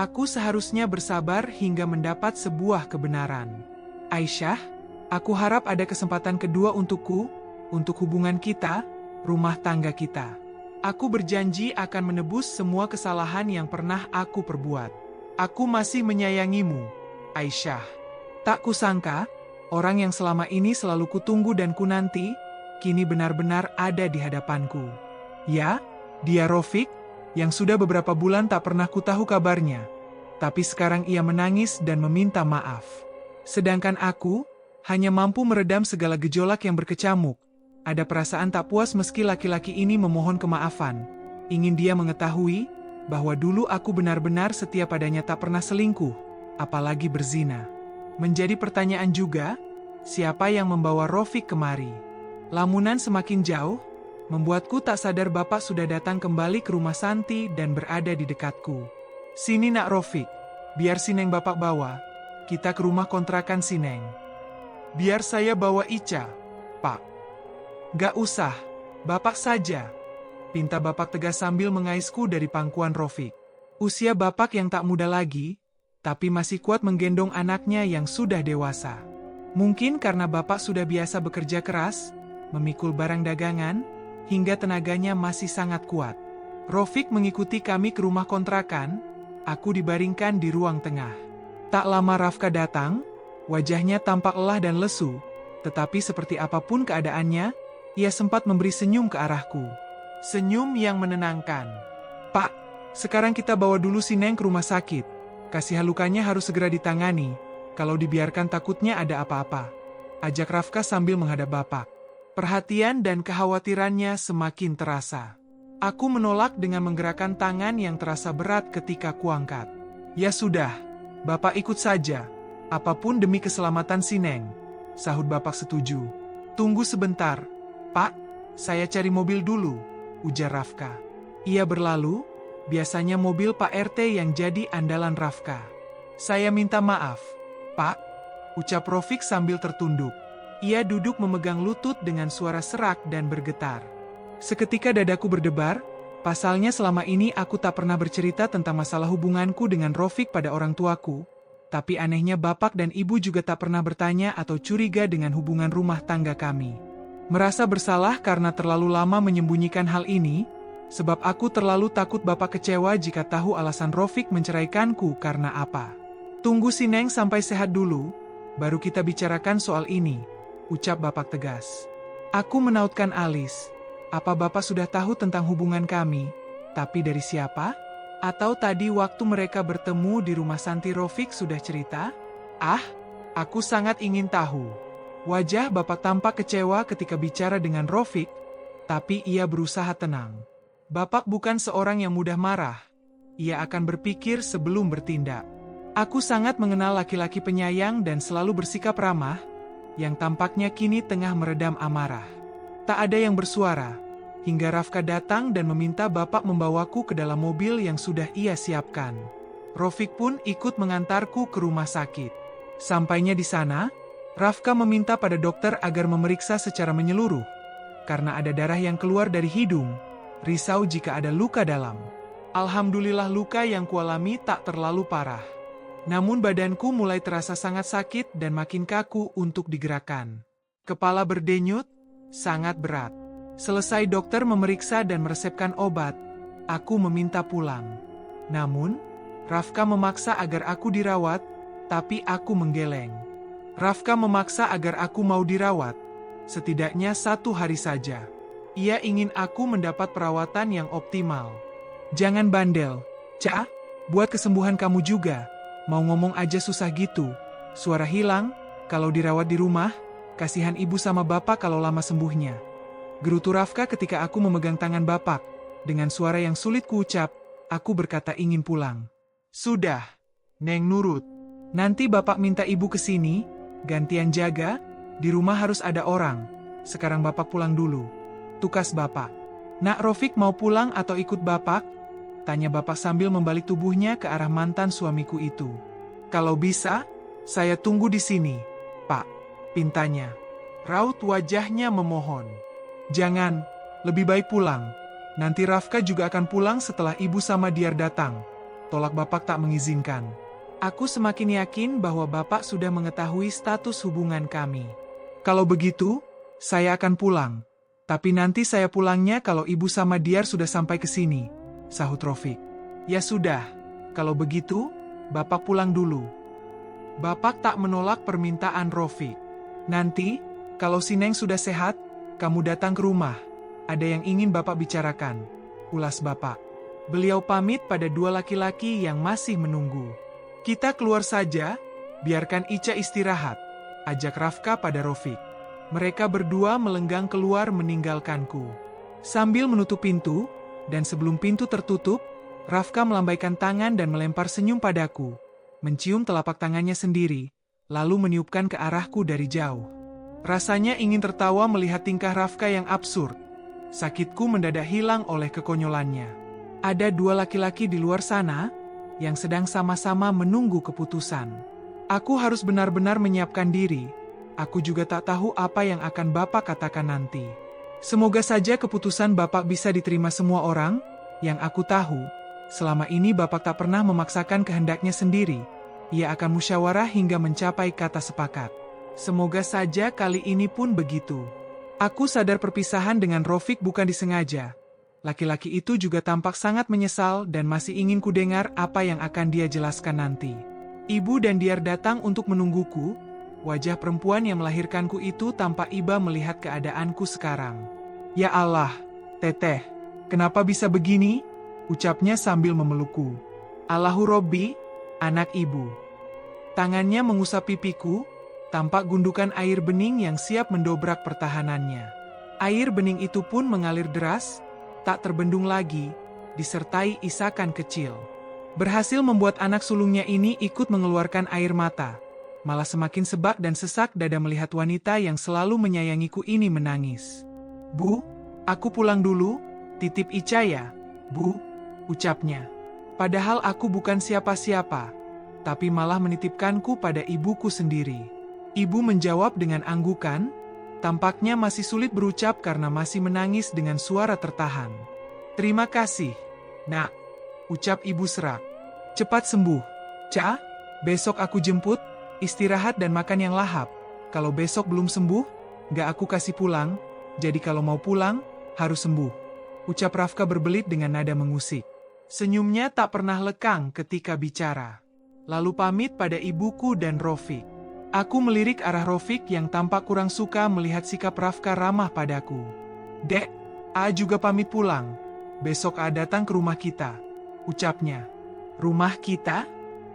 Aku seharusnya bersabar hingga mendapat sebuah kebenaran. Aisyah, aku harap ada kesempatan kedua untukku, untuk hubungan kita, rumah tangga kita. Aku berjanji akan menebus semua kesalahan yang pernah aku perbuat. Aku masih menyayangimu, Aisyah. Tak kusangka, orang yang selama ini selalu kutunggu dan kunanti, kini benar-benar ada di hadapanku. Ya, dia Rafiq, yang sudah beberapa bulan tak pernah kutahu kabarnya. Tapi sekarang ia menangis dan meminta maaf. Sedangkan aku, hanya mampu meredam segala gejolak yang berkecamuk. Ada perasaan tak puas meski laki-laki ini memohon kemaafan. Ingin dia mengetahui, bahwa dulu aku benar-benar setia padanya, tak pernah selingkuh, apalagi berzina. Menjadi pertanyaan juga, siapa yang membawa Rafiq kemari? Lamunan semakin jauh, membuatku tak sadar bapak sudah datang kembali ke rumah Santi dan berada di dekatku. Sini nak Rafiq, biar Sineng bapak bawa, kita ke rumah kontrakan Sineng. Biar saya bawa Ica, Pak. Gak usah, bapak saja. Pinta bapak tegas sambil mengaisku dari pangkuan Rafiq. Usia bapak yang tak muda lagi, tapi masih kuat menggendong anaknya yang sudah dewasa. Mungkin karena bapak sudah biasa bekerja keras, memikul barang dagangan, hingga tenaganya masih sangat kuat. Rafiq mengikuti kami ke rumah kontrakan, aku dibaringkan di ruang tengah. Tak lama Rafka datang, wajahnya tampak lelah dan lesu, tetapi seperti apapun keadaannya, ia sempat memberi senyum ke arahku. Senyum yang menenangkan. Pak, sekarang kita bawa dulu Sineng ke rumah sakit. Kasihan lukanya harus segera ditangani, kalau dibiarkan takutnya ada apa-apa. Ajak Rafka sambil menghadap bapak. Perhatian dan kekhawatirannya semakin terasa. Aku menolak dengan menggerakkan tangan yang terasa berat ketika kuangkat. Ya sudah, bapak ikut saja. Apapun demi keselamatan Sineng. Sahut bapak setuju. Tunggu sebentar, Pak, saya cari mobil dulu, ujar Rafka. Ia berlalu, biasanya mobil Pak RT yang jadi andalan Rafka. Saya minta maaf, Pak, ucap Rafiq sambil tertunduk. Ia duduk memegang lutut dengan suara serak dan bergetar. Seketika dadaku berdebar, pasalnya selama ini aku tak pernah bercerita tentang masalah hubunganku dengan Rafiq pada orang tuaku. Tapi anehnya bapak dan ibu juga tak pernah bertanya atau curiga dengan hubungan rumah tangga kami. Merasa bersalah karena terlalu lama menyembunyikan hal ini, sebab aku terlalu takut bapak kecewa jika tahu alasan Rafiq menceraikanku karena apa. Tunggu Sineng sampai sehat dulu, baru kita bicarakan soal ini, ucap bapak tegas. Aku menautkan alis. Apa bapak sudah tahu tentang hubungan kami? Tapi dari siapa? Atau tadi waktu mereka bertemu di rumah Santi Rafiq sudah cerita? Ah, aku sangat ingin tahu. Wajah bapak tampak kecewa ketika bicara dengan Rafiq, tapi ia berusaha tenang. Bapak bukan seorang yang mudah marah. Ia akan berpikir sebelum bertindak. Aku sangat mengenal laki-laki penyayang dan selalu bersikap ramah, yang tampaknya kini tengah meredam amarah. Tak ada yang bersuara, hingga Rafka datang dan meminta bapak membawaku ke dalam mobil yang sudah ia siapkan. Rafiq pun ikut mengantarku ke rumah sakit. Sampainya di sana, Rafka meminta pada dokter agar memeriksa secara menyeluruh. Karena ada darah yang keluar dari hidung, risau jika ada luka dalam. Alhamdulillah luka yang kualami tak terlalu parah. Namun badanku mulai terasa sangat sakit dan makin kaku untuk digerakkan. Kepala berdenyut, sangat berat. Selesai dokter memeriksa dan meresepkan obat, aku meminta pulang. Namun, Rafka memaksa agar aku dirawat, tapi aku menggeleng. Rafka memaksa agar aku mau dirawat, setidaknya 1 hari saja. Ia ingin aku mendapat perawatan yang optimal. Jangan bandel, Ca, buat kesembuhan kamu juga. Mau ngomong aja susah gitu. Suara hilang, kalau dirawat di rumah, kasihan ibu sama bapak kalau lama sembuhnya. Gerutu Rafka ketika aku memegang tangan bapak. Dengan suara yang sulit kuucap, aku berkata ingin pulang. Sudah, Neng nurut. Nanti bapak minta ibu ke sini, gantian jaga, di rumah harus ada orang. Sekarang bapak pulang dulu. Tukas bapak. Nak Rafiq mau pulang atau ikut bapak? Tanya bapak sambil membalik tubuhnya ke arah mantan suamiku itu. Kalau bisa, saya tunggu di sini, Pak. Pintanya. Raut wajahnya memohon. Jangan, lebih baik pulang. Nanti Rafka juga akan pulang setelah ibu sama Diar datang. tolak Bapak tak mengizinkan. Aku semakin yakin bahwa Bapak sudah mengetahui status hubungan kami. Kalau begitu, saya akan pulang. Tapi nanti saya pulangnya kalau Ibu sama Diar sudah sampai ke sini, sahut Rofik. Ya sudah, kalau begitu, Bapak pulang dulu. Bapak tak menolak permintaan Rofik. Nanti, kalau si Neng sudah sehat, kamu datang ke rumah. Ada yang ingin Bapak bicarakan, ulas Bapak. Beliau pamit pada dua laki-laki yang masih menunggu. Kita keluar saja, biarkan Ica istirahat, ajak Rafka pada Rofik. Mereka berdua melenggang keluar meninggalkanku. Sambil menutup pintu, dan sebelum pintu tertutup, Rafka melambaikan tangan dan melempar senyum padaku. Mencium telapak tangannya sendiri, lalu meniupkan ke arahku dari jauh. Rasanya ingin tertawa melihat tingkah Rafka yang absurd. Sakitku mendadak hilang oleh kekonyolannya. Ada dua laki-laki di luar sana, yang sedang sama-sama menunggu keputusan. Aku harus benar-benar menyiapkan diri. Aku juga tak tahu apa yang akan Bapak katakan nanti. Semoga saja keputusan Bapak bisa diterima semua orang. Yang aku tahu, selama ini Bapak tak pernah memaksakan kehendaknya sendiri. Ia akan musyawarah hingga mencapai kata sepakat. Semoga saja kali ini pun begitu. Aku sadar perpisahan dengan Rofik bukan disengaja. Laki-laki itu juga tampak sangat menyesal dan masih ingin kudengar apa yang akan dia jelaskan nanti. Ibu dan Diar datang untuk menungguku. Wajah perempuan yang melahirkanku itu tampak iba melihat keadaanku sekarang. Ya Allah, Teteh, kenapa bisa begini? Ucapnya sambil memelukku. Allahu Robbi, anak ibu. Tangannya mengusap pipiku, tampak gundukan air bening yang siap mendobrak pertahanannya. Air bening itu pun mengalir deras, tak terbendung lagi, disertai isakan kecil. Berhasil membuat anak sulungnya ini ikut mengeluarkan air mata. Malah semakin sebak dan sesak dada melihat wanita yang selalu menyayangiku ini menangis. Bu, aku pulang dulu, titip Ica ya, Bu, ucapnya. Padahal aku bukan siapa-siapa, tapi malah menitipkanku pada ibuku sendiri. Ibu menjawab dengan anggukan, tampaknya masih sulit berucap karena masih menangis dengan suara tertahan. Terima kasih, Nak, ucap ibu serak. Cepat sembuh, Ca, besok aku jemput, istirahat dan makan yang lahap. Kalau besok belum sembuh, gak aku kasih pulang, jadi kalau mau pulang, harus sembuh. Ucap Rafka berbelit dengan nada mengusik. Senyumnya tak pernah lekang ketika bicara. Lalu pamit pada ibuku dan Rofik. Aku melirik arah Rofik yang tampak kurang suka melihat sikap Rafka ramah padaku. Dek, A juga pamit pulang. Besok A datang ke rumah kita, ucapnya. Rumah kita?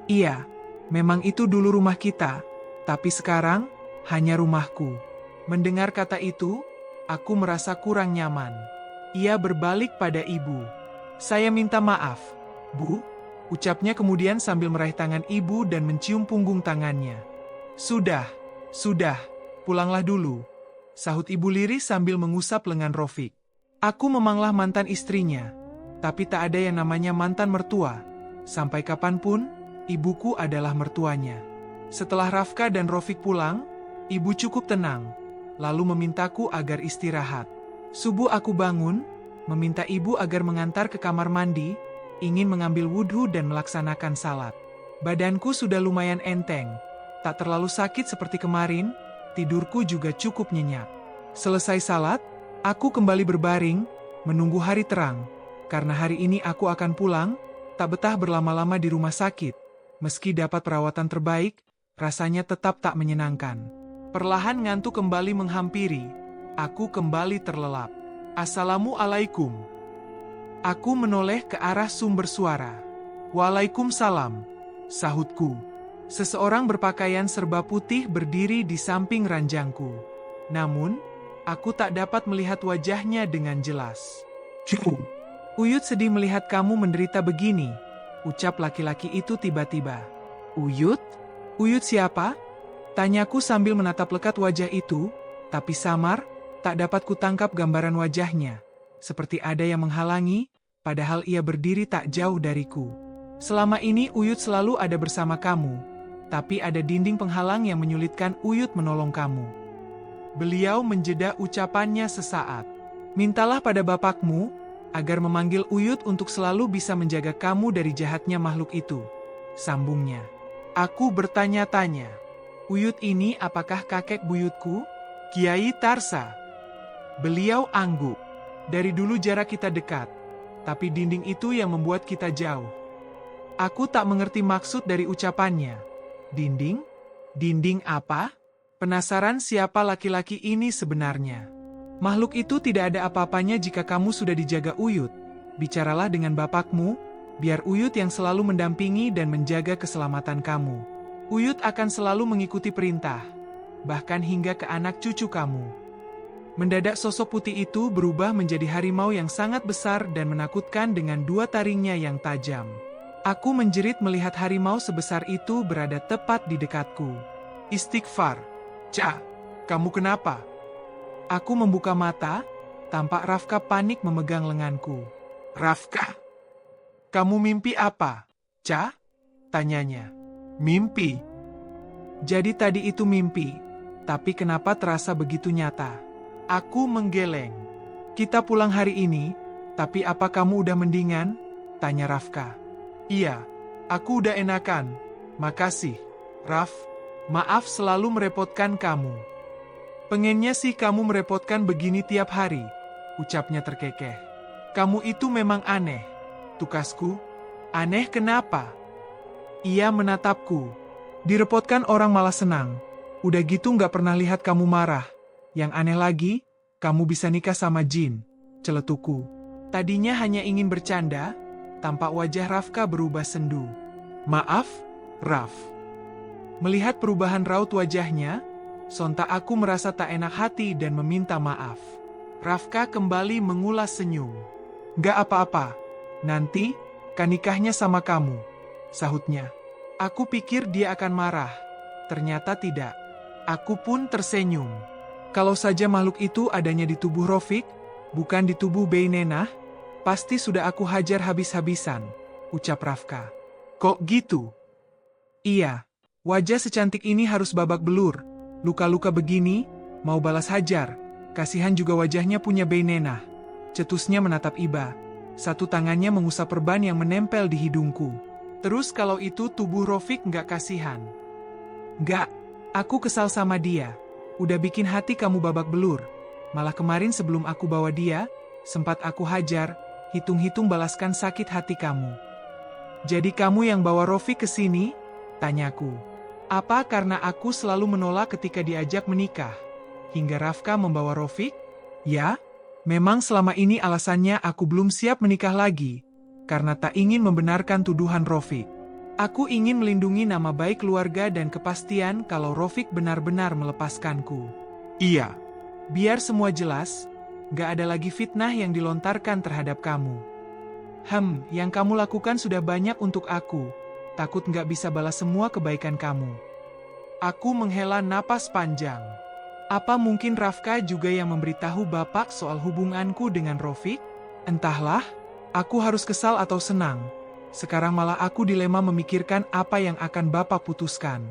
Iya, memang itu dulu rumah kita, tapi sekarang hanya rumahku. Mendengar kata itu, aku merasa kurang nyaman. Ia berbalik pada ibu. Saya minta maaf, Bu, ucapnya kemudian sambil meraih tangan ibu dan mencium punggung tangannya. Sudah, pulanglah dulu, sahut ibu lirih sambil mengusap lengan Rofik. Aku memanglah mantan istrinya, tapi tak ada yang namanya mantan mertua. Sampai kapanpun, ibuku adalah mertuanya. Setelah Rafka dan Rofik pulang, ibu cukup tenang, lalu memintaku agar istirahat. Subuh aku bangun, meminta ibu agar mengantar ke kamar mandi, ingin mengambil wudhu dan melaksanakan salat. Badanku sudah lumayan enteng, tak terlalu sakit seperti kemarin, tidurku juga cukup nyenyak. Selesai salat, aku kembali berbaring, menunggu hari terang. Karena hari ini aku akan pulang, tak betah berlama-lama di rumah sakit. Meski dapat perawatan terbaik, rasanya tetap tak menyenangkan. Perlahan ngantuk kembali menghampiri, aku kembali terlelap. Assalamualaikum. Aku menoleh ke arah sumber suara. Waalaikumsalam, sahutku. Seseorang berpakaian serba putih berdiri di samping ranjangku. Namun, aku tak dapat melihat wajahnya dengan jelas. Cukup. Uyut sedih melihat kamu menderita begini, ucap laki-laki itu tiba-tiba. Uyut? Uyut siapa? Tanyaku sambil menatap lekat wajah itu, tapi samar, tak dapat kutangkap gambaran wajahnya. Seperti ada yang menghalangi, padahal ia berdiri tak jauh dariku. Selama ini Uyut selalu ada bersama kamu, tapi ada dinding penghalang yang menyulitkan Uyut menolong kamu. Beliau menjeda ucapannya sesaat. Mintalah pada bapakmu, agar memanggil Uyut untuk selalu bisa menjaga kamu dari jahatnya makhluk itu. Sambungnya. Aku bertanya-tanya. Uyut ini apakah kakek buyutku? Kiai Tarsa. Beliau angguk. Dari dulu jarak kita dekat. Tapi dinding itu yang membuat kita jauh. Aku tak mengerti maksud dari ucapannya. Dinding? Dinding apa? Penasaran siapa laki-laki ini sebenarnya. Makhluk itu tidak ada apa-apanya jika kamu sudah dijaga Uyut. Bicaralah dengan bapakmu, biar Uyut yang selalu mendampingi dan menjaga keselamatan kamu. Uyut akan selalu mengikuti perintah, bahkan hingga ke anak cucu kamu. Mendadak sosok putih itu berubah menjadi harimau yang sangat besar dan menakutkan dengan dua taringnya yang tajam. Aku menjerit melihat harimau sebesar itu berada tepat di dekatku. Istighfar. Ca, kamu kenapa? Aku membuka mata, tampak Rafka panik memegang lenganku. Rafka, kamu mimpi apa? Ca? Tanyanya. Mimpi. Jadi tadi itu mimpi, tapi kenapa terasa begitu nyata? Aku menggeleng. Kita pulang hari ini, tapi apa kamu udah mendingan? Tanya Rafka. Iya, aku udah enakan. Makasih. Raf, maaf selalu merepotkan kamu. Pengennya sih kamu merepotkan begini tiap hari, ucapnya terkekeh. Kamu itu memang aneh, tukasku. Aneh kenapa? Ia menatapku. Direpotkan orang malah senang. Udah gitu nggak pernah lihat kamu marah. Yang aneh lagi, kamu bisa nikah sama Jin, celetuku. Tadinya hanya ingin bercanda, tampak wajah Rafka berubah sendu. Maaf, Raf. Melihat perubahan raut wajahnya, sontak aku merasa tak enak hati dan meminta maaf. Rafka kembali mengulas senyum. Gak apa-apa, nanti, kan nikahnya sama kamu, sahutnya. Aku pikir dia akan marah. Ternyata tidak. Aku pun tersenyum. Kalau saja makhluk itu adanya di tubuh Rofik, bukan di tubuh Beinenah, pasti sudah aku hajar habis-habisan, ucap Rafka. Kok gitu? Iya, wajah secantik ini harus babak belur. Luka-luka begini, mau balas hajar. Kasihan juga wajahnya punya Beinenah. Cetusnya menatap Iba. Satu tangannya mengusap perban yang menempel di hidungku. Terus kalau itu tubuh Rofik nggak kasihan? Nggak, aku kesal sama dia. Udah bikin hati kamu babak belur. Malah kemarin sebelum aku bawa dia, sempat aku hajar, hitung-hitung balaskan sakit hati kamu. Jadi kamu yang bawa Rofik ke sini? Tanyaku. Apa karena aku selalu menolak ketika diajak menikah? Hingga Rafka membawa Rofik? Ya, memang selama ini alasannya aku belum siap menikah lagi, karena tak ingin membenarkan tuduhan Rofik. Aku ingin melindungi nama baik keluarga dan kepastian kalau Rofik benar-benar melepaskanku. Iya. Biar semua jelas, gak ada lagi fitnah yang dilontarkan terhadap kamu. Yang kamu lakukan sudah banyak untuk aku. Takut gak bisa balas semua kebaikan kamu. Aku menghela napas panjang. Apa mungkin Rafka juga yang memberitahu bapak soal hubunganku dengan Rofik? Entahlah, aku harus kesal atau senang. Sekarang malah aku dilema memikirkan apa yang akan bapak putuskan.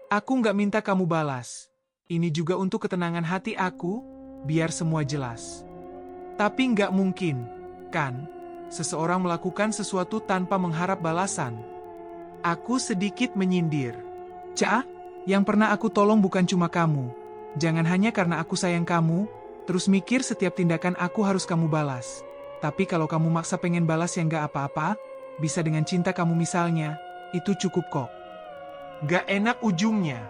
Aku nggak minta kamu balas. Ini juga untuk ketenangan hati aku, biar semua jelas. Tapi nggak mungkin, kan? Seseorang melakukan sesuatu tanpa mengharap balasan. Aku sedikit menyindir. Ca, yang pernah aku tolong bukan cuma kamu. Jangan hanya karena aku sayang kamu, terus mikir setiap tindakan aku harus kamu balas. Tapi kalau kamu maksa pengen balas yang nggak apa-apa, bisa dengan cinta kamu misalnya, itu cukup kok. Gak enak ujungnya.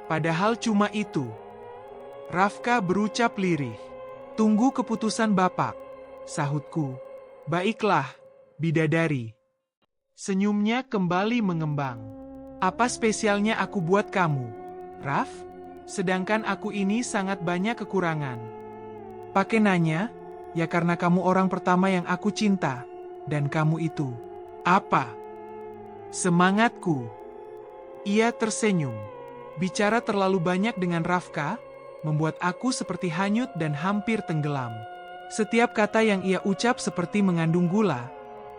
Padahal cuma itu. Rafka berucap lirih. Tunggu keputusan bapak, sahutku. Baiklah, bidadari. Senyumnya kembali mengembang. Apa spesialnya aku buat kamu, Raf? Sedangkan aku ini sangat banyak kekurangan. Pakai nanya, ya karena kamu orang pertama yang aku cinta. Dan kamu itu, apa? Semangatku. Ia tersenyum. Bicara terlalu banyak dengan Rafka, membuat aku seperti hanyut dan hampir tenggelam. Setiap kata yang ia ucap seperti mengandung gula,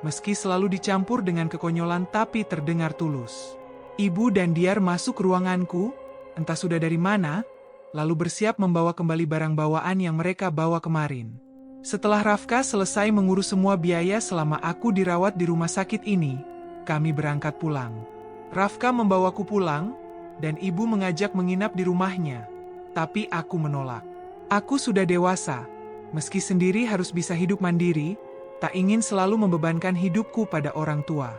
meski selalu dicampur dengan kekonyolan tapi terdengar tulus. Ibu dan Diar masuk ruanganku, entah sudah dari mana, lalu bersiap membawa kembali barang bawaan yang mereka bawa kemarin. Setelah Rafka selesai mengurus semua biaya selama aku dirawat di rumah sakit ini, kami berangkat pulang. Rafka membawaku pulang, dan ibu mengajak menginap di rumahnya. Tapi aku menolak. Aku sudah dewasa, meski sendiri harus bisa hidup mandiri, tak ingin selalu membebankan hidupku pada orang tua.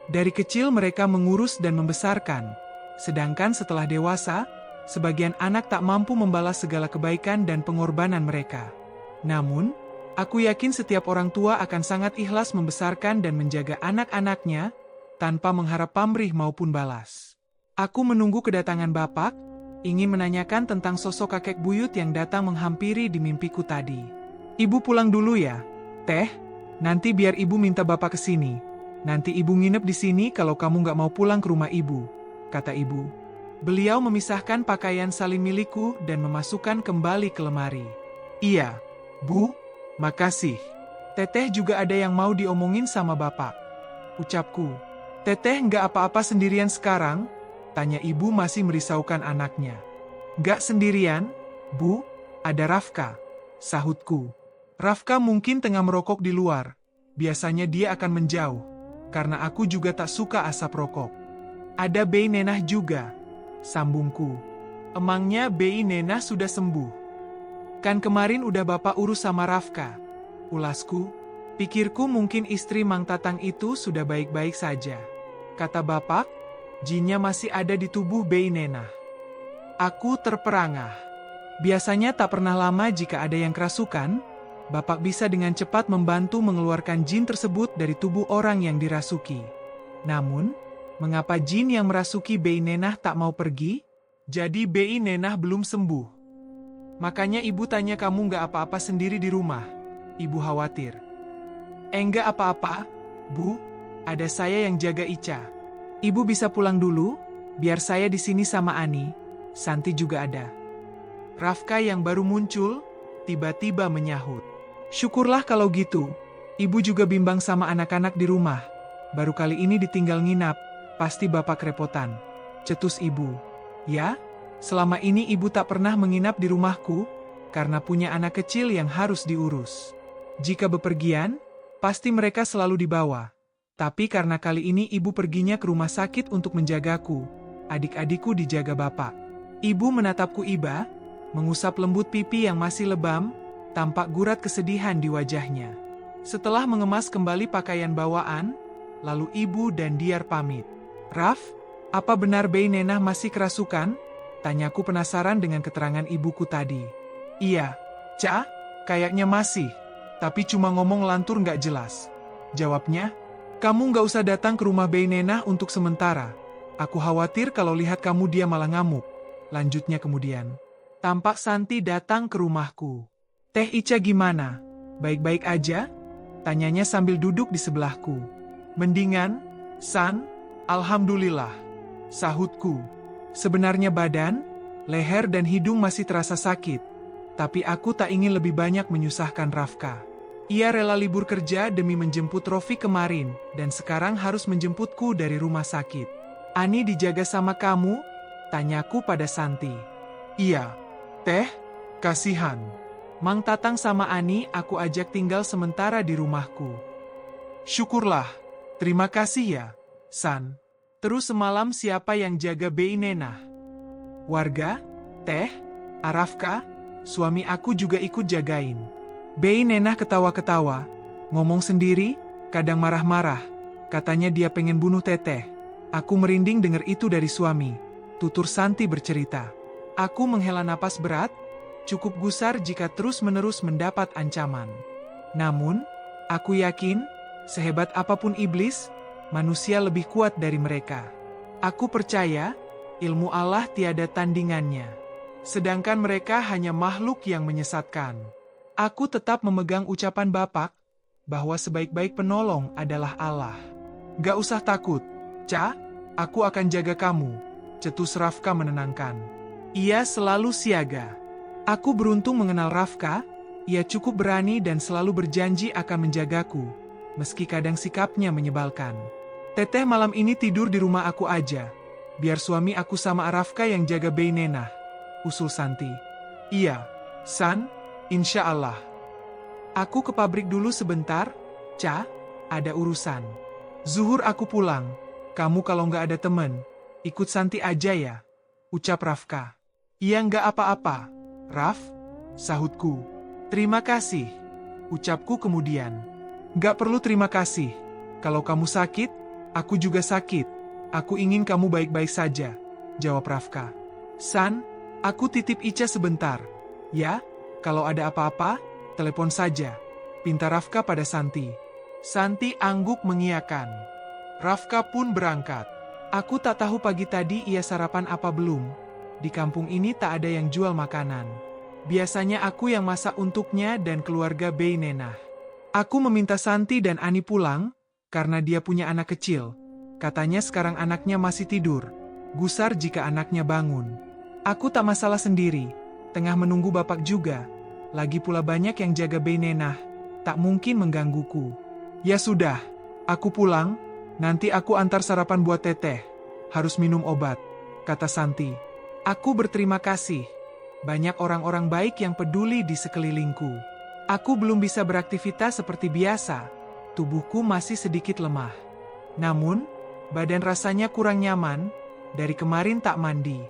Dari kecil mereka mengurus dan membesarkan, sedangkan setelah dewasa, sebagian anak tak mampu membalas segala kebaikan dan pengorbanan mereka. Namun, aku yakin setiap orang tua akan sangat ikhlas membesarkan dan menjaga anak-anaknya, tanpa mengharap pamrih maupun balas. Aku menunggu kedatangan Bapak, ingin menanyakan tentang sosok kakek buyut yang datang menghampiri di mimpiku tadi. Ibu pulang dulu ya, Teh. Nanti biar ibu minta Bapak ke sini. Nanti ibu nginep di sini kalau kamu nggak mau pulang ke rumah ibu, kata ibu. Beliau memisahkan pakaian salin milikku dan memasukkan kembali ke lemari. Iya, Bu, makasih. Teteh juga ada yang mau diomongin sama Bapak, ucapku. Teteh nggak apa-apa sendirian sekarang? Tanya ibu masih merisaukan anaknya. Nggak sendirian, Bu, ada Rafka, sahutku. Rafka mungkin tengah merokok di luar. Biasanya dia akan menjauh, karena aku juga tak suka asap rokok. Ada Bei Nenah juga, sambungku. Emangnya Bei Nenah sudah sembuh? Kan kemarin udah Bapak urus sama Rafka, ulasku. Pikirku mungkin istri Mang Tatang itu sudah baik-baik saja. Kata Bapak, jinnya masih ada di tubuh Bei Nenah. Aku terperangah. Biasanya tak pernah lama jika ada yang kerasukan, Bapak bisa dengan cepat membantu mengeluarkan jin tersebut dari tubuh orang yang dirasuki. Namun, mengapa jin yang merasuki Bei Nenah tak mau pergi? Jadi Bei Nenah belum sembuh. Makanya ibu tanya kamu nggak apa-apa sendiri di rumah. Ibu khawatir. Enggak apa-apa, Bu. Ada saya yang jaga Ica. Ibu bisa pulang dulu, biar saya di sini sama Ani. Santi juga ada. Rafka yang baru muncul, tiba-tiba menyahut. Syukurlah kalau gitu. Ibu juga bimbang sama anak-anak di rumah. Baru kali ini ditinggal nginap, pasti Bapak kerepotan. Cetus ibu. Ya, selama ini ibu tak pernah menginap di rumahku, karena punya anak kecil yang harus diurus. Jika bepergian, pasti mereka selalu dibawa. Tapi karena kali ini ibu perginya ke rumah sakit untuk menjagaku, adik-adikku dijaga Bapak. Ibu menatapku iba, mengusap lembut pipi yang masih lebam, tampak gurat kesedihan di wajahnya. Setelah mengemas kembali pakaian bawaan, lalu ibu dan Diar pamit. Raf, apa benar Bei Nenah masih kerasukan? Tanyaku penasaran dengan keterangan ibuku tadi. Iya, Ca, kayaknya masih. Tapi cuma ngomong lantur nggak jelas. Jawabnya, kamu nggak usah datang ke rumah Bei Nenah untuk sementara. Aku khawatir kalau lihat kamu dia malah ngamuk. Lanjutnya kemudian. Tampak Santi datang ke rumahku. Teh Ica gimana? Baik-baik aja? Tanyanya sambil duduk di sebelahku. Mendingan, San? Alhamdulillah. Sahutku. Sebenarnya badan, leher dan hidung masih terasa sakit. Tapi aku tak ingin lebih banyak menyusahkan Rafka. Ia rela libur kerja demi menjemput Rofi kemarin, dan sekarang harus menjemputku dari rumah sakit. Ani dijaga sama kamu? Tanyaku pada Santi. Iya. Teh, kasihan. Mang Tatang sama Ani aku ajak tinggal sementara di rumahku. Syukurlah. Terima kasih ya, San. Terus semalam siapa yang jaga Bei Nenah? Warga? Teh? Arafka? Suami aku juga ikut jagain. Bei Nenah ketawa-ketawa, ngomong sendiri, kadang marah-marah. Katanya dia pengen bunuh Teteh. Aku merinding dengar itu dari suami. Tutur Santi bercerita. Aku menghela napas berat, cukup gusar jika terus-menerus mendapat ancaman. Namun, aku yakin, sehebat apapun iblis, manusia lebih kuat dari mereka. Aku percaya, ilmu Allah tiada tandingannya. Sedangkan mereka hanya makhluk yang menyesatkan. Aku tetap memegang ucapan Bapak, bahwa sebaik-baik penolong adalah Allah. Gak usah takut, Ca, aku akan jaga kamu, cetus Rafka menenangkan. Ia selalu siaga. Aku beruntung mengenal Rafka, ia cukup berani dan selalu berjanji akan menjagaku, meski kadang sikapnya menyebalkan. Teteh malam ini tidur di rumah aku aja, biar suami aku sama Rafka yang jaga Bei Nenah, usul Santi. Iya, San, insya Allah. Aku ke pabrik dulu sebentar, Ca, ada urusan. Zuhur aku pulang, kamu kalau nggak ada temen, ikut Santi aja ya, ucap Rafka. Iya nggak apa-apa, Raf, sahutku. Terima kasih, ucapku kemudian. Nggak perlu terima kasih, kalau kamu sakit, aku juga sakit. Aku ingin kamu baik-baik saja, jawab Rafka. San, aku titip Ica sebentar. Ya, kalau ada apa-apa, telepon saja, pinta Rafka pada Santi. Santi angguk mengiyakan. Rafka pun berangkat. Aku tak tahu pagi tadi ia sarapan apa belum. Di kampung ini tak ada yang jual makanan. Biasanya aku yang masak untuknya dan keluarga Bey Nenah. Aku meminta Santi dan Ani pulang, karena dia punya anak kecil. Katanya sekarang anaknya masih tidur. Gusar jika anaknya bangun. Aku tak masalah sendiri. Tengah menunggu bapak juga. Lagi pula banyak yang jaga Bey Nenah. Tak mungkin menggangguku. Ya sudah, aku pulang. Nanti aku antar sarapan buat teteh. Harus minum obat, kata Santi. Aku berterima kasih. Banyak orang-orang baik yang peduli di sekelilingku. Aku belum bisa beraktivitas seperti biasa. Tubuhku masih sedikit lemah. Namun, badan rasanya kurang nyaman. Dari kemarin tak mandi.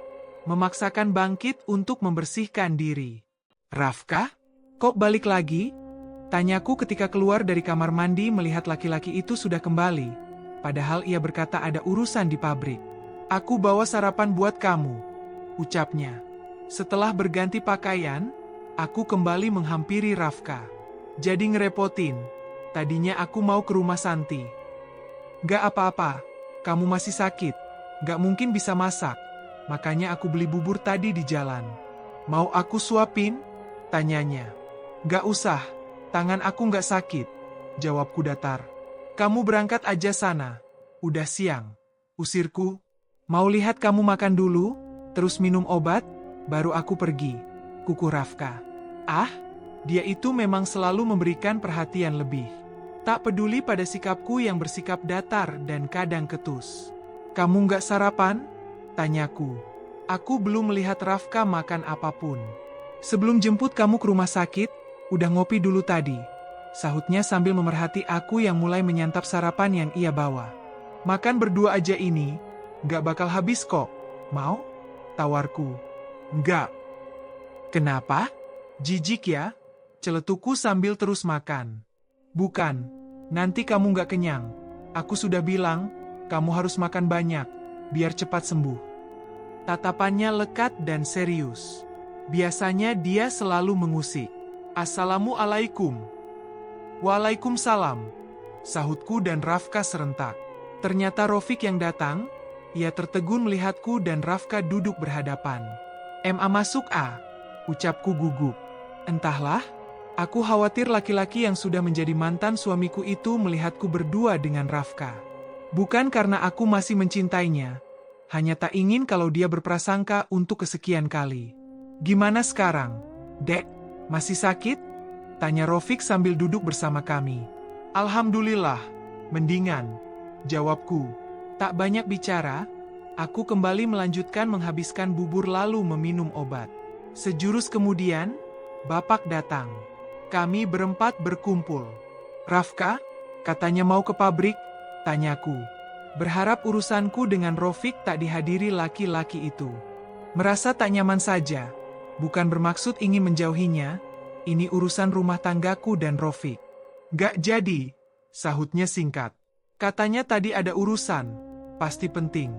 Memaksakan bangkit untuk membersihkan diri. Rafka, kok balik lagi? Tanyaku ketika keluar dari kamar mandi melihat laki-laki itu sudah kembali. Padahal ia berkata ada urusan di pabrik. Aku bawa sarapan buat kamu, ucapnya. Setelah berganti pakaian, aku kembali menghampiri Rafka. Jadi ngerepotin. Tadinya aku mau ke rumah Santi. Gak apa-apa, kamu masih sakit. Gak mungkin bisa masak. Makanya aku beli bubur tadi di jalan. Mau aku suapin? Tanyanya. Gak usah, tangan aku gak sakit. Jawabku datar. Kamu berangkat aja sana. Udah siang. Usirku. Mau lihat kamu makan dulu, terus minum obat, baru aku pergi. Kuku Rafka. Ah, dia itu memang selalu memberikan perhatian lebih. Tak peduli pada sikapku yang bersikap datar dan kadang ketus. Kamu nggak sarapan? Tanyaku. Aku belum melihat Rafka makan apapun. Sebelum jemput kamu ke rumah sakit, udah ngopi dulu tadi. Sahutnya sambil memerhati aku yang mulai menyantap sarapan yang ia bawa. Makan berdua aja ini, nggak bakal habis kok. Mau? Tawarku. Nggak. Kenapa? Jijik ya? Celetuku sambil terus makan. Bukan, nanti kamu nggak kenyang. Aku sudah bilang, kamu harus makan banyak, biar cepat sembuh. Tatapannya lekat dan serius. Biasanya dia selalu mengusik. Assalamualaikum. Waalaikumsalam. Sahutku dan Rafka serentak. Ternyata Rofik yang datang. Ia tertegun melihatku dan Rafka duduk berhadapan. "MA masuk A," ucapku gugup. Entahlah, aku khawatir laki-laki yang sudah menjadi mantan suamiku itu melihatku berdua dengan Rafka. Bukan karena aku masih mencintainya, hanya tak ingin kalau dia berprasangka untuk kesekian kali. "Gimana sekarang, Dek? Masih sakit?" tanya Rofik sambil duduk bersama kami. "Alhamdulillah, mendingan," jawabku. Tak banyak bicara, aku kembali melanjutkan menghabiskan bubur lalu meminum obat. Sejurus kemudian, Bapak datang. Kami berempat berkumpul. "Rafka, katanya mau ke pabrik?" tanyaku. Berharap urusanku dengan Rofik tak dihadiri laki-laki itu. Merasa tak nyaman saja. Bukan bermaksud ingin menjauhinya, ini urusan rumah tanggaku dan Rofik. "Gak jadi," sahutnya singkat. "Katanya tadi ada urusan. Pasti penting,"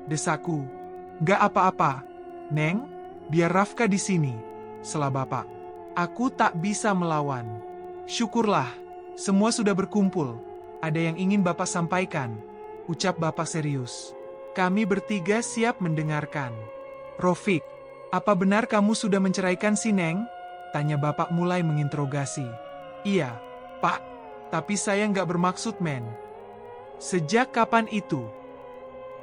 desaku. "Gak apa-apa, Neng, biar Rafka di sini," sela Bapak. Aku tak bisa melawan. "Syukurlah, semua sudah berkumpul. Ada yang ingin Bapak sampaikan," ucap Bapak serius. Kami bertiga siap mendengarkan. "Rofik, apa benar kamu sudah menceraikan si Neng?" tanya Bapak mulai menginterogasi. "Iya, Pak, tapi saya nggak bermaksud, men." "Sejak kapan itu?"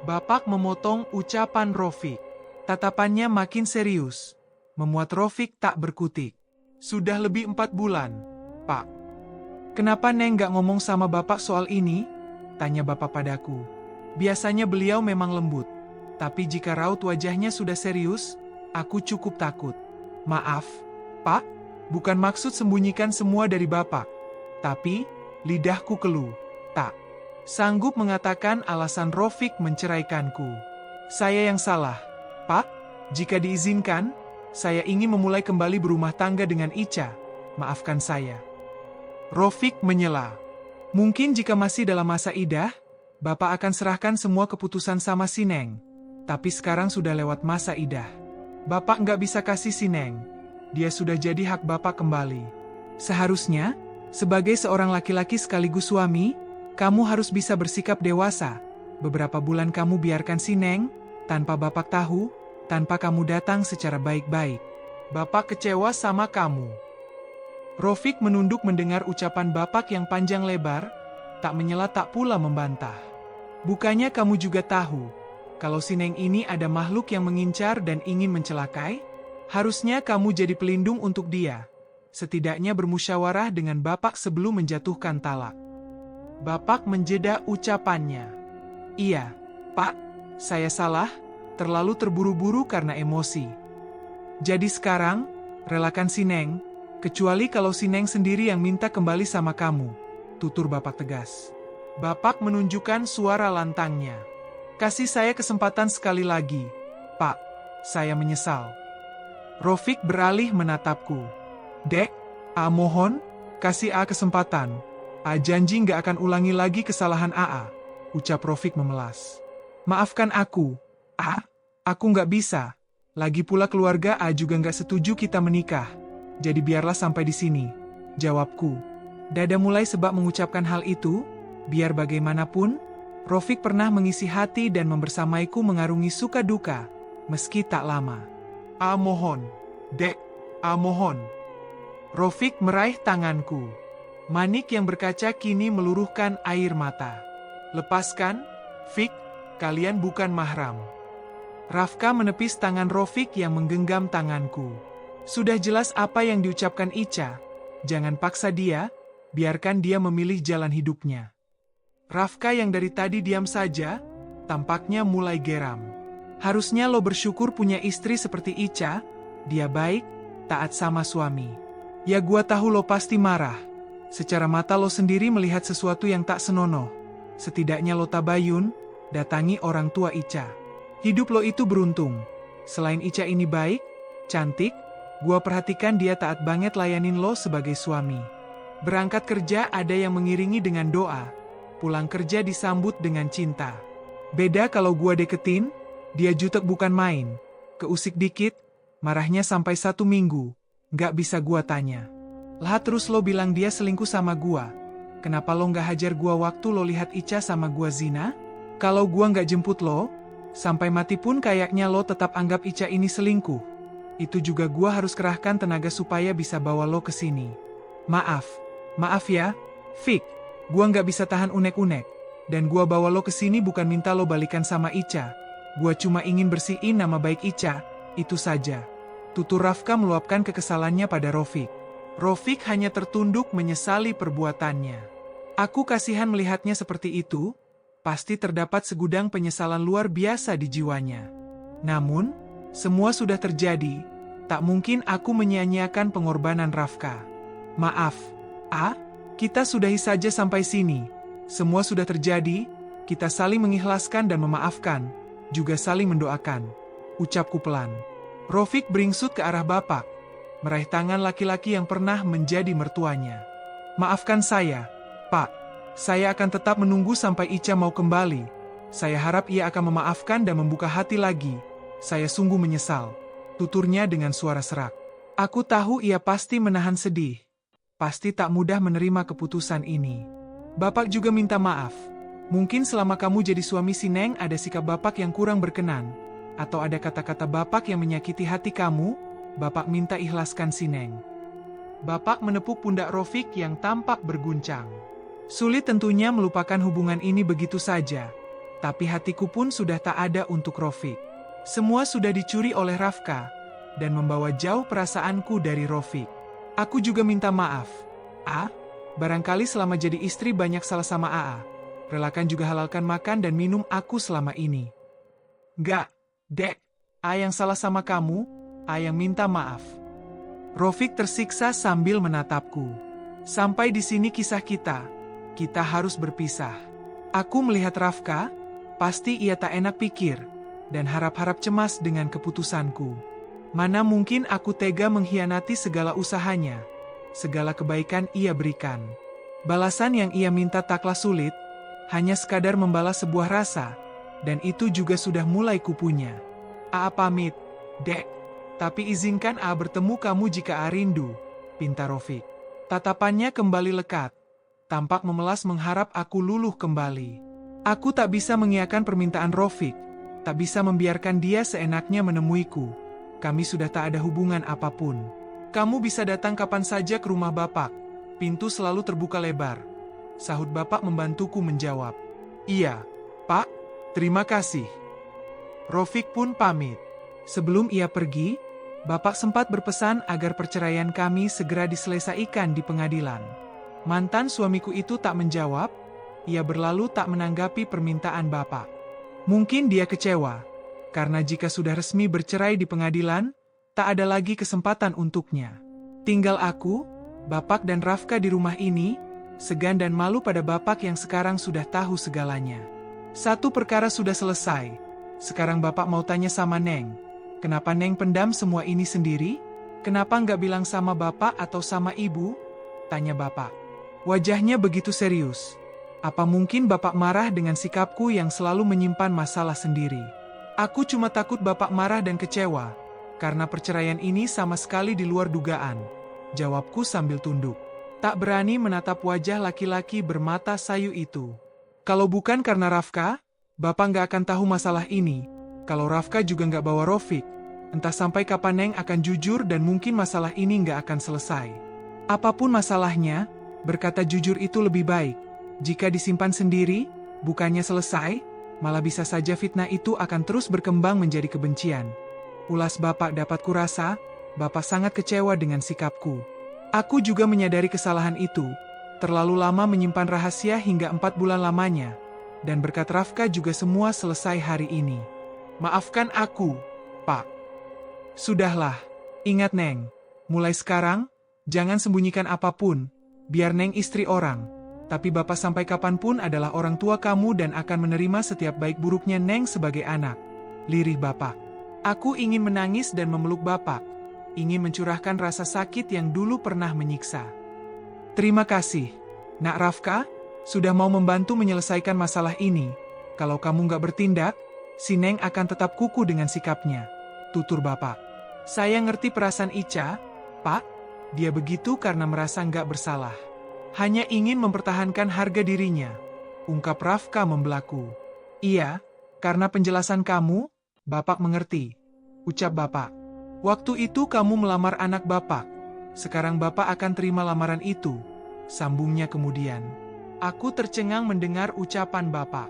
Bapak memotong ucapan Rofik. Tatapannya makin serius, memuat Rofik tak berkutik. "Sudah lebih 4 bulan, Pak." "Kenapa Neng gak ngomong sama Bapak soal ini?" tanya Bapak padaku. Biasanya beliau memang lembut, tapi jika raut wajahnya sudah serius, aku cukup takut. "Maaf, Pak, Bukan maksud sembunyikan semua dari Bapak. Tapi, lidahku keluh. Tak sanggup mengatakan alasan Rofik menceraikanku. Saya yang salah. Pak, jika diizinkan, saya ingin memulai kembali berumah tangga dengan Ica. Maafkan saya. Rofik menyela. Mungkin jika masih dalam masa idah, Bapak akan serahkan semua keputusan sama si Neng. Tapi sekarang sudah lewat masa idah. Bapak nggak bisa kasih si Neng. Dia sudah jadi hak Bapak kembali. Seharusnya, sebagai seorang laki-laki sekaligus suami, kamu harus bisa bersikap dewasa. Beberapa bulan kamu biarkan si Neng, tanpa Bapak tahu, tanpa kamu datang secara baik-baik. Bapak kecewa sama kamu. Rofik menunduk mendengar ucapan Bapak yang panjang lebar, tak menyela tak pula membantah. Bukannya kamu juga tahu, kalau si Neng ini ada makhluk yang mengincar dan ingin mencelakai? Harusnya kamu jadi pelindung untuk dia. Setidaknya bermusyawarah dengan Bapak sebelum menjatuhkan talak. Bapak menjeda ucapannya. Iya, Pak, saya salah, terlalu terburu-buru karena emosi. Jadi sekarang, relakan si Neng, kecuali kalau si Neng sendiri yang minta kembali sama kamu, tutur Bapak tegas. Bapak menunjukkan suara lantangnya. Kasih saya kesempatan sekali lagi, Pak, saya menyesal. Rofik beralih menatapku. Dek, mohon, kasih kesempatan. Janji nggak akan ulangi lagi kesalahan ucap Rofik memelas. Maafkan aku, aku nggak bisa. Lagi pula keluarga juga nggak setuju kita menikah. Jadi biarlah sampai di sini, jawabku. Dada mulai sebab mengucapkan hal itu, biar bagaimanapun, Rofik pernah mengisi hati dan membersamaiku mengarungi suka duka, meski tak lama. Mohon, Dek, mohon. Rofik meraih tanganku. Manik yang berkaca kini meluruhkan air mata. Lepaskan, Fik, kalian bukan mahram. Rafka menepis tangan Rofik yang menggenggam tanganku. Sudah jelas apa yang diucapkan Ica. Jangan paksa dia, biarkan dia memilih jalan hidupnya. Rafka yang dari tadi diam saja, tampaknya mulai geram. Harusnya lo bersyukur punya istri seperti Ica, dia baik, taat sama suami. Ya gua tahu lo pasti marah. Secara mata lo sendiri melihat sesuatu yang tak senonoh. Setidaknya lo tabayun, datangi orang tua Ica. Hidup lo itu beruntung. Selain Ica ini baik, cantik, gua perhatikan dia taat banget layanin lo sebagai suami. Berangkat kerja ada yang mengiringi dengan doa, pulang kerja disambut dengan cinta. Beda kalau gua deketin, dia jutek bukan main. Keusik dikit, marahnya sampai 1 minggu. Nggak bisa gua tanya. Lah terus lo bilang dia selingkuh sama gua. Kenapa lo nggak hajar gua waktu lo lihat Ica sama gua zina? Kalau gua nggak jemput lo, sampai mati pun kayaknya lo tetap anggap Ica ini selingkuh. Itu juga gua harus kerahkan tenaga supaya bisa bawa lo ke sini. Maaf ya, Fik. Gua nggak bisa tahan unek-unek. Dan gua bawa lo ke sini bukan minta lo balikan sama Ica. Gua cuma ingin bersihin nama baik Ica, itu saja. Tutur Rafka meluapkan kekesalannya pada Rofik. Rofik hanya tertunduk menyesali perbuatannya. Aku kasihan melihatnya seperti itu, pasti terdapat segudang penyesalan luar biasa di jiwanya. Namun, semua sudah terjadi, tak mungkin aku menyia-nyiakan pengorbanan Rafka. Maaf, kita sudahi saja sampai sini. Semua sudah terjadi, kita saling mengikhlaskan dan memaafkan. Juga saling mendoakan, ucapku pelan. Rofik beringsut ke arah Bapak, meraih tangan laki-laki yang pernah menjadi mertuanya. Maafkan saya, Pak. Saya akan tetap menunggu sampai Ica mau kembali. Saya harap ia akan memaafkan dan membuka hati lagi. Saya sungguh menyesal, tuturnya dengan suara serak. Aku tahu ia pasti menahan sedih. Pasti tak mudah menerima keputusan ini. Bapak juga minta maaf. Mungkin selama kamu jadi suami si Neng ada sikap Bapak yang kurang berkenan, atau ada kata-kata Bapak yang menyakiti hati kamu, Bapak minta ikhlaskan si Neng. Bapak menepuk pundak Rofik yang tampak berguncang. Sulit tentunya melupakan hubungan ini begitu saja, tapi hatiku pun sudah tak ada untuk Rofik. Semua sudah dicuri oleh Rafka, dan membawa jauh perasaanku dari Rofik. Aku juga minta maaf. Barangkali selama jadi istri banyak salah sama Relakan juga halalkan makan dan minum aku selama ini. Nggak, Dek. Yang salah sama kamu, yang minta maaf. Rofik tersiksa sambil menatapku. Sampai di sini kisah kita. Kita harus berpisah. Aku melihat Rafka, pasti ia tak enak pikir, dan harap-harap cemas dengan keputusanku. Mana mungkin aku tega mengkhianati segala usahanya, segala kebaikan ia berikan. Balasan yang ia minta taklah sulit, hanya sekadar membalas sebuah rasa, dan itu juga sudah mulai kupunya. Aa pamit, Dek. Tapi izinkan Aa bertemu kamu jika Aa rindu, pinta Rofik. Tatapannya kembali lekat, tampak memelas mengharap aku luluh kembali. Aku tak bisa mengiyakan permintaan Rofik, tak bisa membiarkan dia seenaknya menemuiku. Kami sudah tak ada hubungan apapun. Kamu bisa datang kapan saja ke rumah Bapak. Pintu selalu terbuka lebar. Sahut Bapak membantuku menjawab. Iya, Pak, terima kasih. Rofik pun pamit. Sebelum ia pergi, Bapak sempat berpesan agar perceraian kami segera diselesaikan di pengadilan. Mantan suamiku itu tak menjawab, ia berlalu tak menanggapi permintaan Bapak. Mungkin dia kecewa, karena jika sudah resmi bercerai di pengadilan, tak ada lagi kesempatan untuknya. Tinggal aku, Bapak dan Rafka di rumah ini, segan dan malu pada Bapak yang sekarang sudah tahu segalanya. Satu perkara sudah selesai, sekarang Bapak mau tanya sama Neng. Kenapa Neng pendam semua ini sendiri? Kenapa nggak bilang sama Bapak atau sama Ibu? Tanya Bapak. Wajahnya begitu serius. Apa mungkin Bapak marah dengan sikapku yang selalu menyimpan masalah sendiri? Aku cuma takut Bapak marah dan kecewa, karena perceraian ini sama sekali di luar dugaan. Jawabku sambil tunduk. Tak berani menatap wajah laki-laki bermata sayu itu. Kalau bukan karena Rafka, Bapak nggak akan tahu masalah ini. Kalau Rafka juga nggak bawa Rofik, entah sampai kapan Neng akan jujur dan mungkin masalah ini nggak akan selesai. Apapun masalahnya, berkata jujur itu lebih baik. Jika disimpan sendiri, bukannya selesai, malah bisa saja fitnah itu akan terus berkembang menjadi kebencian. Ulas Bapak dapat kurasa, Bapak sangat kecewa dengan sikapku. Aku juga menyadari kesalahan itu, terlalu lama menyimpan rahasia hingga 4 bulan lamanya, dan berkat Rafka juga semua selesai hari ini. Maafkan aku, Pak. Sudahlah, ingat Neng, mulai sekarang, jangan sembunyikan apapun, biar Neng istri orang, tapi Bapak sampai kapanpun adalah orang tua kamu dan akan menerima setiap baik buruknya Neng sebagai anak. Lirih Bapak. Aku ingin menangis dan memeluk Bapak. Ingin mencurahkan rasa sakit yang dulu pernah menyiksa. Terima kasih, Nak Rafka, sudah mau membantu menyelesaikan masalah ini. Kalau kamu nggak bertindak, si Neng akan tetap kuku dengan sikapnya. Tutur Bapak. Saya ngerti perasaan Ica, Pak. Dia begitu karena merasa nggak bersalah. Hanya ingin mempertahankan harga dirinya. Ungkap Rafka membelaku. Iya, karena penjelasan kamu, Bapak mengerti. Ucap Bapak. Waktu itu kamu melamar anak Bapak. Sekarang Bapak akan terima lamaran itu. Sambungnya kemudian. Aku tercengang mendengar ucapan Bapak.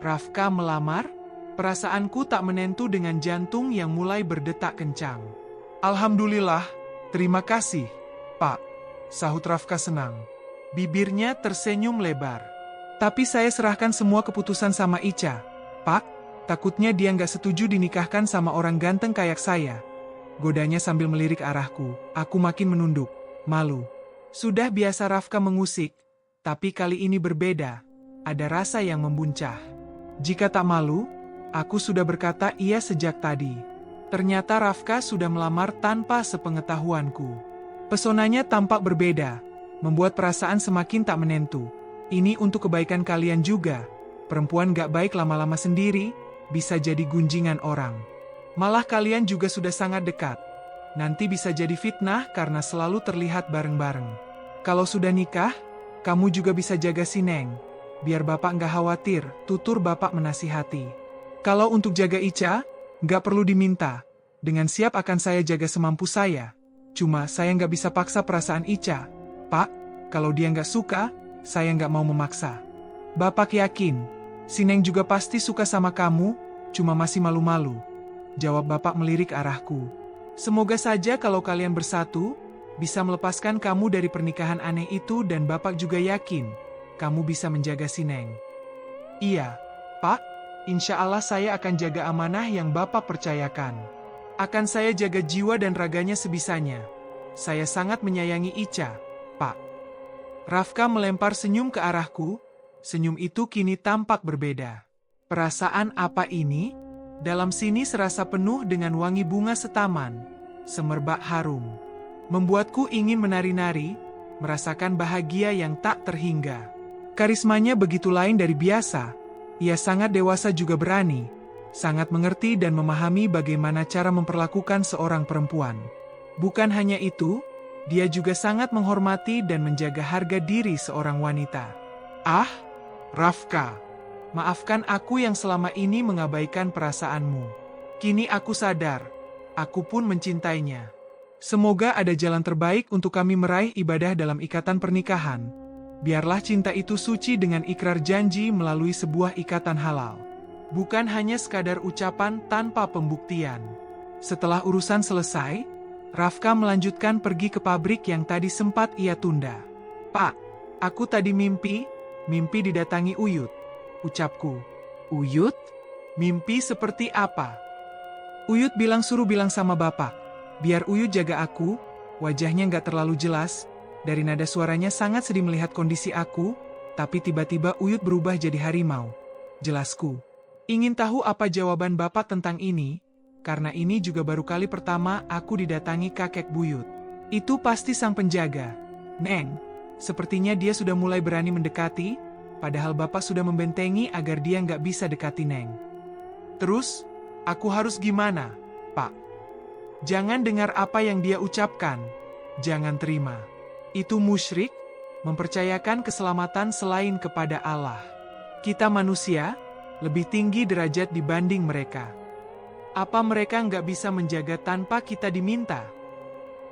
Rafka melamar? Perasaanku tak menentu dengan jantung yang mulai berdetak kencang. Alhamdulillah, terima kasih, Pak. Sahut Rafka senang. Bibirnya tersenyum lebar. Tapi saya serahkan semua keputusan sama Ica. Pak, takutnya dia nggak setuju dinikahkan sama orang ganteng kayak saya. Godanya sambil melirik arahku. Aku makin menunduk, malu. Sudah biasa Rafka mengusik, tapi kali ini berbeda. Ada rasa yang membuncah. Jika tak malu, aku sudah berkata iya sejak tadi. Ternyata Rafka sudah melamar tanpa sepengetahuanku. Pesonanya tampak berbeda, membuat perasaan semakin tak menentu. Ini untuk kebaikan kalian juga. Perempuan gak baik lama-lama sendiri, bisa jadi gunjingan orang. Malah kalian juga sudah sangat dekat. Nanti bisa jadi fitnah karena selalu terlihat bareng-bareng. Kalau sudah nikah, kamu juga bisa jaga si Neng. Biar Bapak nggak khawatir, tutur Bapak menasihati. Kalau untuk jaga Ica, nggak perlu diminta. Dengan siap akan saya jaga semampu saya. Cuma saya nggak bisa paksa perasaan Ica. Pak, kalau dia nggak suka, saya nggak mau memaksa. Bapak yakin, si Neng juga pasti suka sama kamu, cuma masih malu-malu. Jawab Bapak melirik arahku. Semoga saja kalau kalian bersatu, bisa melepaskan kamu dari pernikahan aneh itu dan Bapak juga yakin, kamu bisa menjaga si Neng. Iya, Pak, insya Allah saya akan jaga amanah yang Bapak percayakan. Akan saya jaga jiwa dan raganya sebisanya. Saya sangat menyayangi Ica, Pak. Rafka melempar senyum ke arahku. Senyum itu kini tampak berbeda. Perasaan apa ini? Dalam sini serasa penuh dengan wangi bunga setaman, semerbak harum. Membuatku ingin menari-nari, merasakan bahagia yang tak terhingga. Karismanya begitu lain dari biasa. Ia sangat dewasa juga berani, sangat mengerti dan memahami bagaimana cara memperlakukan seorang perempuan. Bukan hanya itu, dia juga sangat menghormati dan menjaga harga diri seorang wanita. Ah, Rafka, maafkan aku yang selama ini mengabaikan perasaanmu. Kini aku sadar, aku pun mencintainya. Semoga ada jalan terbaik untuk kami meraih ibadah dalam ikatan pernikahan. Biarlah cinta itu suci dengan ikrar janji melalui sebuah ikatan halal. Bukan hanya sekadar ucapan tanpa pembuktian. Setelah urusan selesai, Rafka melanjutkan pergi ke pabrik yang tadi sempat ia tunda. Pak, aku tadi mimpi didatangi Uyut. Ucapku. Uyut? Mimpi seperti apa? Uyut bilang suruh bilang sama bapak. Biar Uyut jaga aku, wajahnya nggak terlalu jelas. Dari nada suaranya sangat sedih melihat kondisi aku, tapi tiba-tiba Uyut berubah jadi harimau. Jelasku. Ingin tahu apa jawaban bapak tentang ini? Karena ini juga baru kali pertama aku didatangi kakek buyut. Itu pasti sang penjaga. Neng, sepertinya dia sudah mulai berani mendekati, padahal bapak sudah membentengi agar dia nggak bisa dekati Neng. Terus, aku harus gimana, Pak? Jangan dengar apa yang dia ucapkan. Jangan terima. Itu musyrik, mempercayakan keselamatan selain kepada Allah. Kita manusia, lebih tinggi derajat dibanding mereka. Apa mereka nggak bisa menjaga tanpa kita diminta?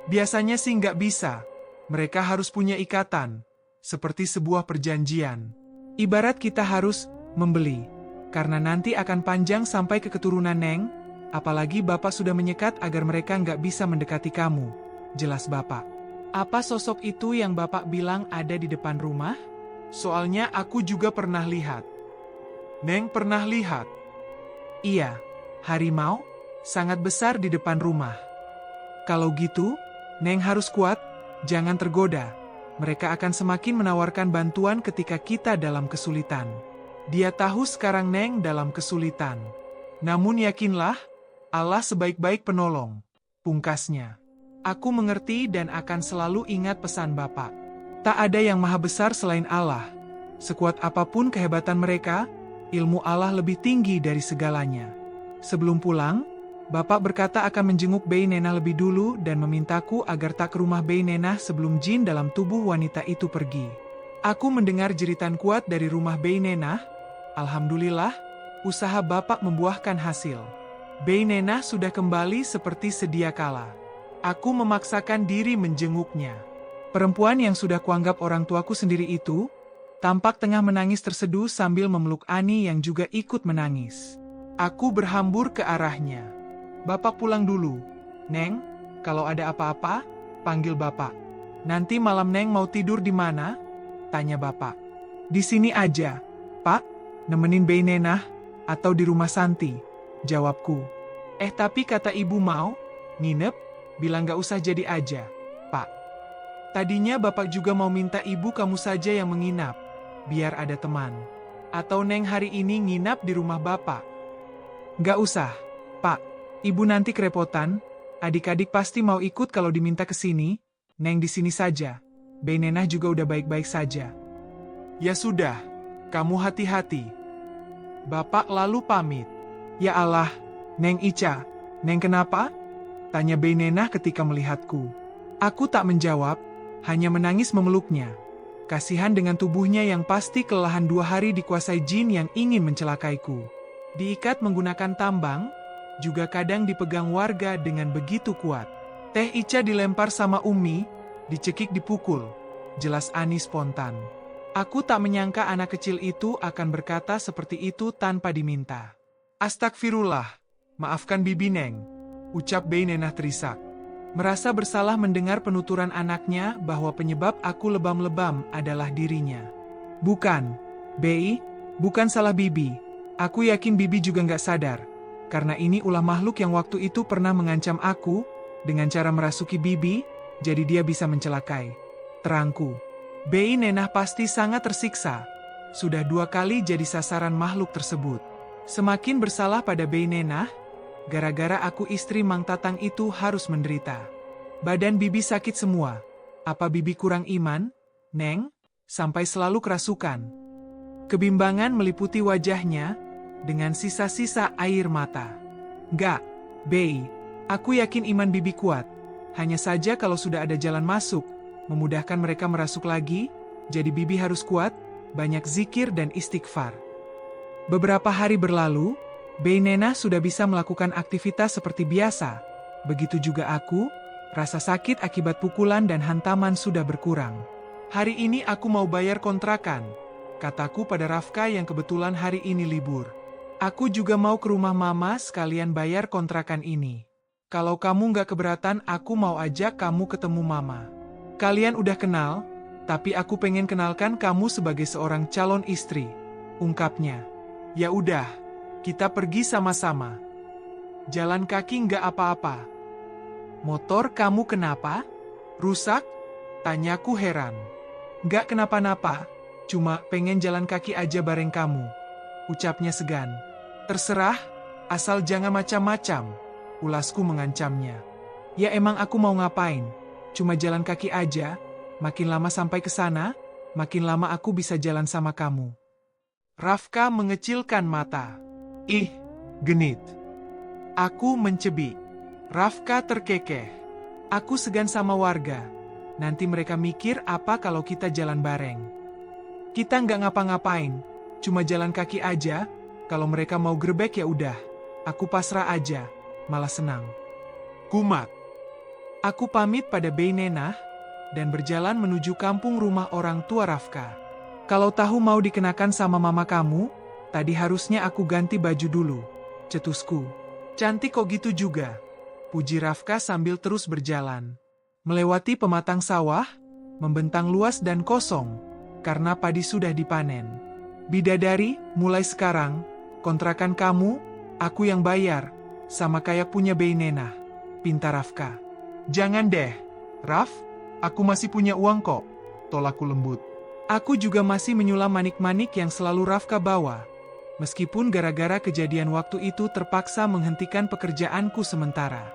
Biasanya sih nggak bisa. Mereka harus punya ikatan, seperti sebuah perjanjian. Ibarat kita harus membeli, karena nanti akan panjang sampai ke keturunan Neng, apalagi Bapak sudah menyekat agar mereka nggak bisa mendekati kamu. Jelas Bapak. Apa sosok itu yang Bapak bilang ada di depan rumah? Soalnya aku juga pernah lihat. Neng pernah lihat? Iya, harimau, sangat besar di depan rumah. Kalau gitu, Neng harus kuat, jangan tergoda. Mereka akan semakin menawarkan bantuan ketika kita dalam kesulitan. Dia tahu sekarang Neng dalam kesulitan. Namun yakinlah, Allah sebaik-baik penolong. Pungkasnya. Aku mengerti dan akan selalu ingat pesan Bapak. Tak ada yang maha besar selain Allah. Sekuat apapun kehebatan mereka, ilmu Allah lebih tinggi dari segalanya. Sebelum pulang, Bapak berkata akan menjenguk Bey Nenah lebih dulu dan memintaku agar tak ke rumah Bey Nenah sebelum jin dalam tubuh wanita itu pergi. Aku mendengar jeritan kuat dari rumah Bey Nenah. Alhamdulillah, usaha Bapak membuahkan hasil. Bey Nenah sudah kembali seperti sedia kala. Aku memaksakan diri menjenguknya. Perempuan yang sudah kuanggap orang tuaku sendiri itu, tampak tengah menangis terseduh sambil memeluk Ani yang juga ikut menangis. Aku berhambur ke arahnya. Bapak pulang dulu. Neng, kalau ada apa-apa, panggil Bapak. Nanti malam Neng mau tidur di mana? Tanya Bapak. Di sini aja, Pak. Nemenin Bey Nenah, atau di rumah Santi? Jawabku. Tapi kata ibu mau nginep. Bilang gak usah jadi aja, Pak. Tadinya Bapak juga mau minta ibu kamu saja yang menginap, biar ada teman. Atau Neng hari ini nginap di rumah Bapak. Gak usah, Pak. Ibu nanti kerepotan, adik-adik pasti mau ikut kalau diminta ke sini. Neng di sini saja. Bey Nenah juga udah baik-baik saja. Ya sudah, kamu hati-hati. Bapak lalu pamit. Ya Allah, Neng Ica, Neng kenapa? Tanya Bey Nenah ketika melihatku. Aku tak menjawab, hanya menangis memeluknya. Kasihan dengan tubuhnya yang pasti kelelahan 2 hari dikuasai jin yang ingin mencelakaiku. Diikat menggunakan tambang, juga kadang dipegang warga dengan begitu kuat. Teh Ica dilempar sama Umi, dicekik dipukul. Jelas Ani spontan. Aku tak menyangka anak kecil itu akan berkata seperti itu tanpa diminta. Astagfirullah, maafkan Bibi Neng. Ucap Bey Nenah terisak. Merasa bersalah mendengar penuturan anaknya bahwa penyebab aku lebam-lebam adalah dirinya. Bukan, Bey, bukan salah Bibi. Aku yakin Bibi juga nggak sadar. Karena ini ulah makhluk yang waktu itu pernah mengancam aku, dengan cara merasuki Bibi, jadi dia bisa mencelakai terangku. Bei Nenah pasti sangat tersiksa. Sudah 2 kali jadi sasaran makhluk tersebut. Semakin bersalah pada Bei Nenah, gara-gara aku istri Mang Tatang itu harus menderita. Badan bibi sakit semua. Apa bibi kurang iman, Neng? Sampai selalu kerasukan. Kebimbangan meliputi wajahnya, dengan sisa-sisa air mata. Enggak, Bei, aku yakin iman bibi kuat. Hanya saja kalau sudah ada jalan masuk, memudahkan mereka merasuk lagi, jadi bibi harus kuat, banyak zikir dan istighfar. Beberapa hari berlalu, Bei Nenah sudah bisa melakukan aktivitas seperti biasa. Begitu juga aku, rasa sakit akibat pukulan dan hantaman sudah berkurang. Hari ini aku mau bayar kontrakan, kataku pada Rafka yang kebetulan hari ini libur. Aku juga mau ke rumah mama sekalian bayar kontrakan ini. Kalau kamu nggak keberatan, aku mau ajak kamu ketemu mama. Kalian udah kenal, tapi aku pengen kenalkan kamu sebagai seorang calon istri, ungkapnya. Ya udah, kita pergi sama-sama. Jalan kaki nggak apa-apa. Motor kamu kenapa? Rusak? Tanyaku heran. Nggak kenapa-napa, cuma pengen jalan kaki aja bareng kamu, ucapnya segan. Terserah, asal jangan macam-macam, ulasku mengancamnya. Ya emang aku mau ngapain? Cuma jalan kaki aja, makin lama sampai ke sana, makin lama aku bisa jalan sama kamu. Rafka mengecilkan mata. Ih, genit. Aku mencebik. Rafka terkekeh. Aku segan sama warga. Nanti mereka mikir apa kalau kita jalan bareng. Kita nggak ngapa-ngapain, cuma jalan kaki aja. Kalau mereka mau grebek ya udah, aku pasrah aja, malah senang. Kumat. Aku pamit pada Bei Nenah, dan berjalan menuju kampung rumah orang tua Rafka. Kalau tahu mau dikenakan sama mama kamu, tadi harusnya aku ganti baju dulu, cetusku. Cantik kok gitu juga, puji Rafka sambil terus berjalan. Melewati pematang sawah, membentang luas dan kosong, karena padi sudah dipanen. Bidadari, mulai sekarang, kontrakan kamu, aku yang bayar, sama kayak punya Bei Nenah, pinta Rafka. Jangan deh, Raf, aku masih punya uang kok, tolakku lembut. Aku juga masih menyulam manik-manik yang selalu Rafka bawa. Meskipun gara-gara kejadian waktu itu terpaksa menghentikan pekerjaanku sementara.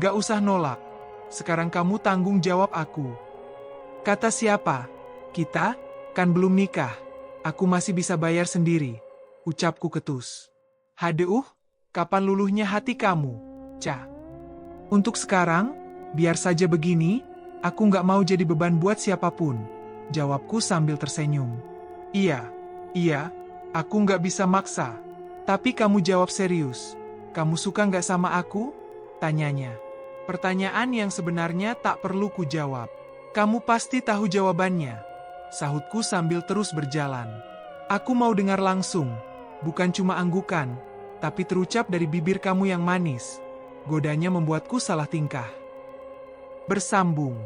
Gak usah nolak, sekarang kamu tanggung jawab aku. Kata siapa? Kita, kan belum nikah, aku masih bisa bayar sendiri, ucapku ketus. Hadeuh, kapan luluhnya hati kamu, Ca? Untuk sekarang, biar saja begini, aku nggak mau jadi beban buat siapapun, jawabku sambil tersenyum. Iya, aku nggak bisa maksa. Tapi kamu jawab serius, kamu suka nggak sama aku? Tanyanya. Pertanyaan yang sebenarnya tak perlu ku jawab. Kamu pasti tahu jawabannya, sahutku sambil terus berjalan. Aku mau dengar langsung, bukan cuma anggukan, tapi terucap dari bibir kamu yang manis. Godanya membuatku salah tingkah. Bersambung.